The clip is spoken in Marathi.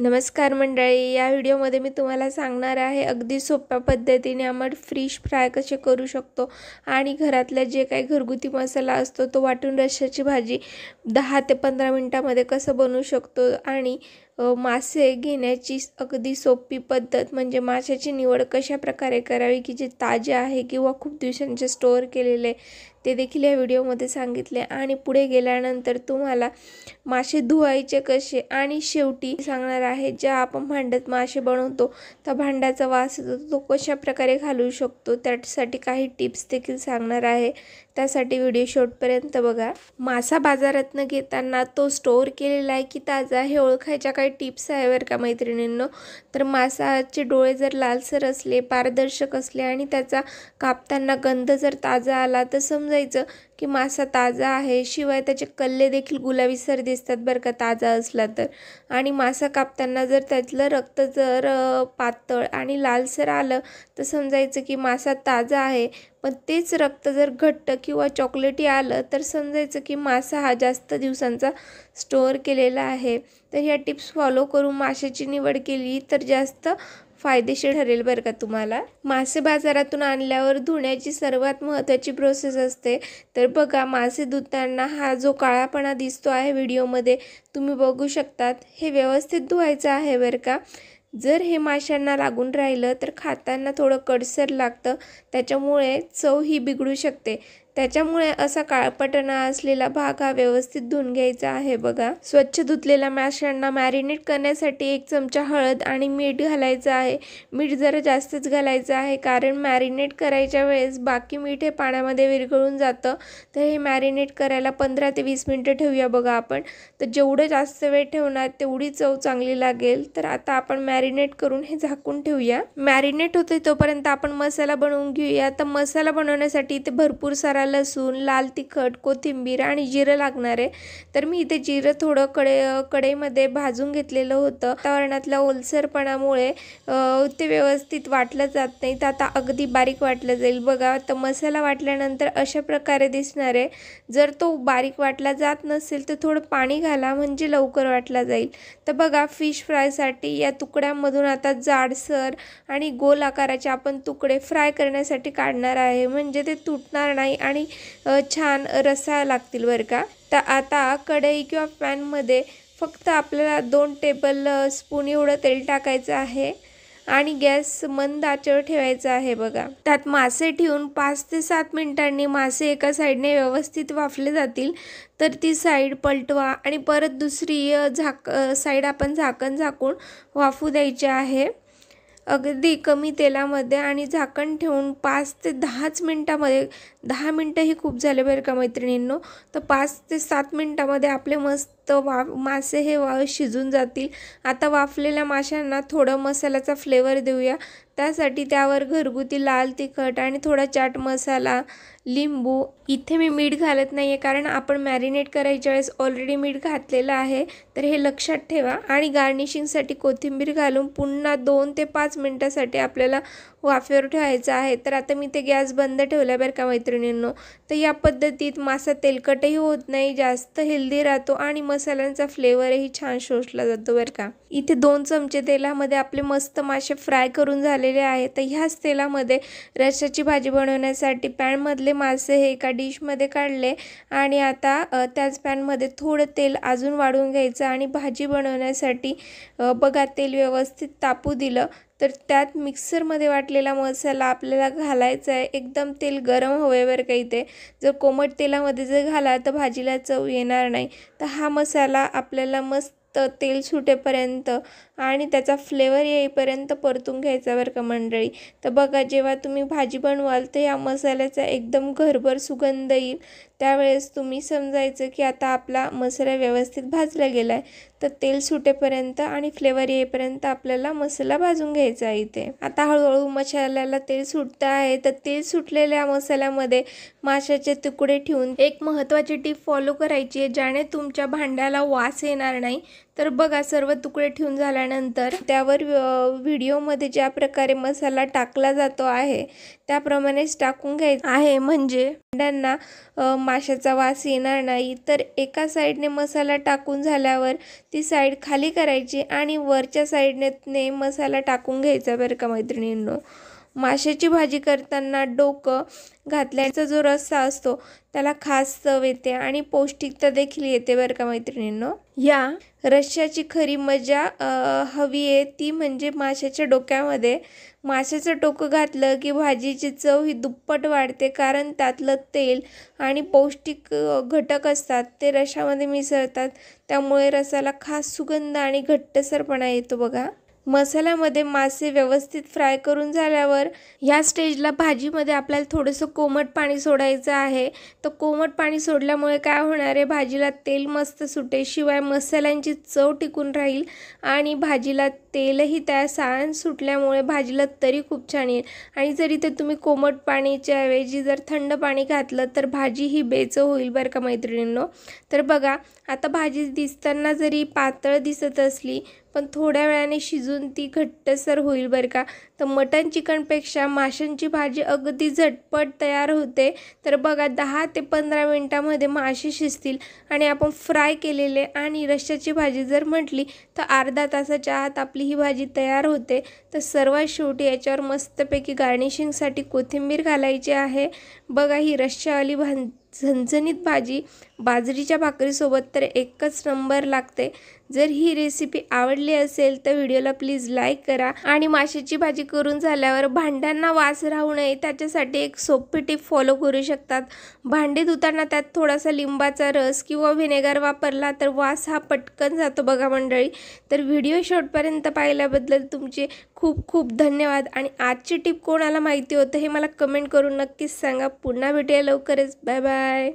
नमस्कार मंडळी, या व्हिडिओमध्ये मी तुम्हाला सांगणार आहे अगदी सोप्या पद्धतीने आपण फिश फ्राय कसे करू शकतो आणि घरातला जे काही घरगुती मसाला असतो तो वाटून रश्श्याची भाजी 10 ते 15 मिनिटांमध्ये कसं बनवू शकतो आणि मासे घेण्याची अगदी सोपी पद्धत म्हणजे माशाची निवड कशा प्रकारे करावी की जे ताजे आहे किंवा खूप दिवसांचे स्टोअर केलेले ते देखील या व्हिडिओमध्ये सांगितले आणि पुढे गेल्यानंतर तुम्हाला मासे धुवायचे कसे आणि शेवटी सांगणार आहे ज्या आपण भांड्यात मासे बनवतो त्या भांड्याचा वास येतो तो कशा प्रकारे घालवू शकतो त्यासाठी काही टिप्स देखील सांगणार आहे। त्यासाठी व्हिडिओ शेवटपर्यंत बघा। मासा बाजारातून घेताना तो स्टोअर केलेला आहे की ताजा हे ओळखायच्या काही टिप्स आहे बरं का मैत्रिणींनो। तर मासाचे डोळे जर लालसर असले पारदर्शक असले आणि त्याचा कापताना गंध जर ताजा आला तर समजायचं की मासा ताजा आहे। शिवाय त्याचे कल्ले देखील गुलाबीसर दिसतात बरं का ताजा असला तर। आणि मासा कापताना जर त्यातलं रक्त जर पातळ आणि लालसर आलं तर समजायचं की मासा ताजा आहे। पण तेच रक्त जर घट्ट किंवा चॉकलेटी आलं तर समजायचं की मासा हा जास्त दिवसांचा स्टोअर केलेला आहे। तर ह्या टिप्स फॉलो करून माशाची निवड केली तर जास्त फायदेशीर ठरेल बरं का तुम्हाला। मासे बाजारातून आणल्यावर धुण्याची सर्वात महत्त्वाची प्रोसेस असते। तर बघा मासे धुताना हा जो काळापणा दिसतो आहे व्हिडिओमध्ये तुम्ही बघू शकतात हे व्यवस्थित धुवायचं आहे बरं का। जर हे माशांना लागून राहिलं तर खाताना थोडं कडसर लागतं, त्याच्यामुळे चव ही बिघडू शकते। त्याच्यामुळे असा काळपटणा असलेला भाग हा व्यवस्थित धुवून घ्यायचा आहे बघा। स्वच्छ धुतलेल्या माशांना मॅरिनेट करण्यासाठी 1 चमचा हळद आणि मीठ घालायचं आहे। मीठ जरा जास्तच घालायचं आहे कारण मॅरिनेट करायच्या वेळेस बाकी मीठ हे पाण्यामध्ये विरघळून जातं। तर हे मॅरिनेट करायला 15 ते 20 मिनिटं ठेवूया बघा आपण। तर जेवढं जास्त वेळ ठेवणार तेवढी चव चांगली लागेल। तर आता आपण मॅरिनेट करून हे झाकून ठेवूया। मॅरिनेट होते तोपर्यंत आपण मसाला बनवून घेऊया। तर मसाला बनवण्यासाठी इथे भरपूर सारा लसूण, लाल तिखट, कोथिंबीर आणि जिरं लागणार आहे। तर मी इथे जिरं थोडं कढईमध्ये भाजून घेतलेलं होतं। वातावरणातल्या ओलसरपणामुळे ते व्यवस्थित वाटलं जात नाही, तर आता अगदी बारीक वाटलं जाईल बघा। तर मसाला वाटल्यानंतर अशा प्रकारे दिसणार आहे। जर तो बारीक वाटला जात नसेल तर थोडं पाणी घाला म्हणजे लवकर वाटला जाईल। तर बघा फिश फ्रायसाठी या तुकड्यांमधून आता जाडसर आणि गोल आकाराचे आपण तुकडे फ्राय करण्यासाठी काढणार आहे म्हणजे ते तुटणार नाही आणि छान रसाळ लागतील बरं का। तर आता कढई किंवा पॅनमध्ये फक्त आपल्याला 2 टेबल स्पून एवढं तेल टाकायचं आहे आणि गॅस मंद आचेवर ठेवायचा आहे बघा। त्यात मासे ठेवून 5 ते 7 मिनिटांनी मासे एका साईडने व्यवस्थित वाफले जातील तर ती साईड पलटवा आणि परत दुसरी साईड आपण झाकण झाकून वाफू द्यायची आहे अगदी कमी तेलामध्ये आणि झाकण ठेवून 5 ते 10 मिनिटांमध्ये 10 मिनिटं ही खूप झाले बरं का मैत्रिणींनो। तर 5 ते 7 मिनिटांमध्ये आपले मस्त मासे हे शिजून जातील। आता वाफलेल्या माशांना थोडं मसाल्याचा फ्लेवर देऊया। त्यासाठी त्यावर घरगुती लाल तिखट आणि थोडा चाट मसाला, लिंबू, इथे मी मीठ घालत नाही आहे कारण आपण मॅरिनेट करायच्या वेळेस ऑलरेडी मीठ घातलेलं आहे, तर हे लक्षात ठेवा। आणि गार्निशिंगसाठी कोथिंबीर घालून पुन्हा 2 ते 5 मिनिटांसाठी आपल्याला वाफेवर ठेवायचं आहे। तर आता मी ते गॅस बंद ठेवला बरं का मैत्रिणींनो। तर या पद्धतीत मासा तेलकटही होत नाही, जास्त हेल्दी राहतो आणि मसाल्यांचा फ्लेवरही छान शोषला जातो बरं का। इथे 2 चमचे तेलामध्ये आपले मस्त मासे फ्राय करून झालेले आहेत। तर ह्याच तेलामध्ये रश्श्याची भाजी बनवण्यासाठी पॅनमधले मासे हे एका डिशमध्ये काढले आणि आता त्याच पॅनमध्ये थोडं तेल अजून वाढवून घ्यायचं आणि भाजी बनवण्यासाठी बघा तेल व्यवस्थित तापू दिलं। तर त्यात मिक्सरमध्ये वाटलेला मसाला आपल्याला घालायचा आहे। एकदम तेल गरम हवे बरं का इथे। जर कोमट तेलामध्ये जर घाला तर भाजीला चव येणार नाही। तर हा मसाला आपल्याला मस्त तेल सुटेपर्यंत आणि त्याचा फ्लेवर येईपर्यंत परतून घ्यायचा बरं का मंडळी। तर बघा जेव्हा तुम्ही भाजी बनवाल तर या मसाल्याचा एकदम घरभर सुगंध येईल, त्यावेळेस तुम्ही समजायचं की आता आपला मसाला व्यवस्थित भाजला गेला आहे। तर तेल सुटेपर्यंत आणि फ्लेवर येईपर्यंत आपल्याला मसाला भाजून घ्यायचा आहे इथे। आता हळूहळू मसाल्याला तेल सुटतं आहे। तर तेल सुटलेल्या मसाल्यामध्ये माशाचे तुकडे ठेवून एक महत्त्वाची टिप फॉलो करायची आहे ज्याने तुमच्या भांड्याला वास येणार नाही। तर बघा सर्व तुकडे ठेवून झाल्यानंतर त्यावर व्हिडिओमध्ये ज्या प्रकारे मसाला टाकला जातो आहे त्याप्रमाणेच टाकून घ्यायचा आहे, म्हणजे भांड्यांना माशाचा वास येणार नाही। तर एका साईडने मसाला टाकून झाल्यावर ती साईड खाली करायची आणि वरच्या साईडने मसाला टाकून घ्यायचा बरं का मैत्रिणींनो। माशाची भाजी करताना डोकं घातल्याचा जो रस्सा असतो त्याला खास चव येते आणि पौष्टिकता देखील येते बरं का मैत्रिणींनो। या रश्श्याची खरी मजा हवी आहे ती म्हणजे माशाच्या डोक्यामध्ये। माशाचं डोकं घातलं की भाजीची चव ही दुप्पट वाढते, कारण त्यातलं तेल आणि पौष्टिक घटक असतात ते रश्श्यामध्ये मिसळतात, त्यामुळे रसाला खास सुगंध आणि घट्टसरपणा येतो बघा। मसाल्यामध्ये मासे व्यवस्थित फ्राय करून झाल्यावर या स्टेजला भाजीमध्ये आपल्याला थोडंसं कोमट पाणी सोडायचं आहे। तर कोमट पाणी सोडल्यामुळे काय होणार आहे, भाजीला तेल मस्त सुटेल, शिवाय मसाल्यांची चव टिकून राहील आणि भाजीला तेलही त्या साळण सुटल्यामुळे भाजीला तरी खूप छान येईल। आणि जर इथे तुम्ही कोमट पाणीच्या ऐवजी जर थंड पाणी घातलं तर भाजी ही बेचव होईल बरं का मैत्रिणींनो। तर बघा आता भाजी दिसताना जरी पातळ दिसत असली पण थोड्या वेळाने शिजून ती घट्टसर होईल बरं का। तर मटन चिकनपेक्षा माशांची भाजी अगदी झटपट तयार होते। तर बघा 10 ते 15 मिनिटांमध्ये मासे शिजतील आणि आपण फ्राय केलेले आणि रश्श्याची भाजी जर म्हटली तर अर्धा तासाच्या आत आपली ही भाजी तयार होते। तर सर्वात शेवटी याच्यावर मस्तपैकी गार्निशिंगसाठी कोथिंबीर घालायची आहे। बघा ही रश्श्यावाली झणझणीत भाजी बाजरीच्या भाकरीसोबत तर एकच नंबर लागते। जर ही रेसिपी आवडली असेल तर व्हिडिओला प्लीज लाईक करा आणि माशाची भाजी करून झाल्यावर भांड्यांना वास राहू नये त्याच्यासाठी एक सोपी टिप फॉलो करू शकतात। भांडे धुताना त्यात थोडासा लिंबाचा रस किंवा व्हिनेगर वापरला तर वास हा पटकन जातो बघा मंडळी। तर व्हिडिओ शेवटपर्यंत पाहिल्याबद्दल तुमचे खूप खूप धन्यवाद आणि आजची टिप कोणाला माहिती होतं हे मला कमेंट करून नक्कीच सांगा। पुन्हा भेटूया लवकरच, बाय बाय।